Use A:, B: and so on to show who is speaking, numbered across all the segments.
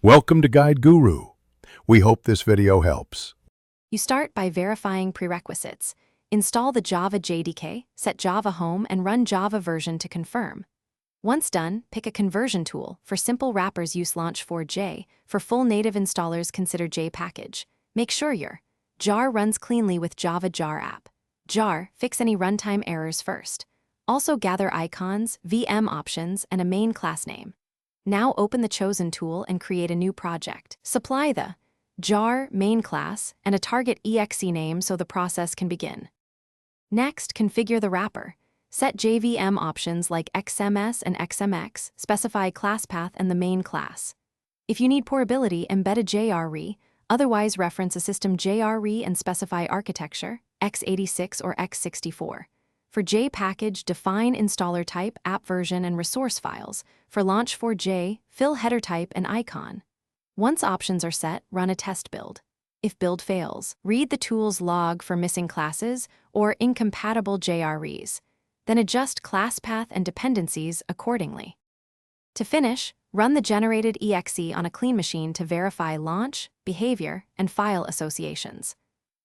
A: Welcome to Guide Guru. We hope this video helps.
B: You start by verifying prerequisites. Install the Java JDK, set Java home, and run Java version to confirm. Once done, pick a conversion tool. For simple wrappers, use Launch4j. For full native installers, consider JPackage. Make sure your jar runs cleanly with Java Jar app. Jar, fix any runtime errors first. Also gather icons, VM options, and a main class name. Now open the chosen tool and create a new project. Supply the jar main class and a target exe name so the process can begin. Next, configure the wrapper. Set JVM options like XMS and XMX, specify class path and the main class. If you need portability, embed a JRE, otherwise reference a system JRE and specify architecture, x86 or x64. For JPackage, define installer type, app version, and resource files. For Launch4j, fill header type and icon. Once options are set, run a test build. If build fails, read the tool's log for missing classes or incompatible JREs. Then adjust class path and dependencies accordingly. To finish, run the generated exe on a clean machine to verify launch, behavior, and file associations.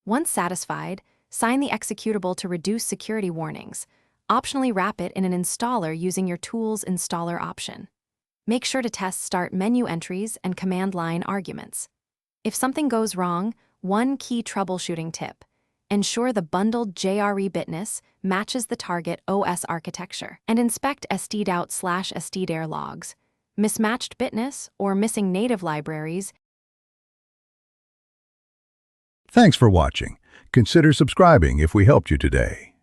B: Once satisfied, sign the executable to reduce security warnings. Optionally wrap it in an installer using your tool's installer option. Make sure to test start menu entries and command line arguments. If something goes wrong, one key troubleshooting tip: ensure the bundled JRE bitness matches the target OS architecture, and inspect stdout/stdir logs. Mismatched bitness or missing native libraries.
A: Thanks for watching. Consider subscribing if we helped you today.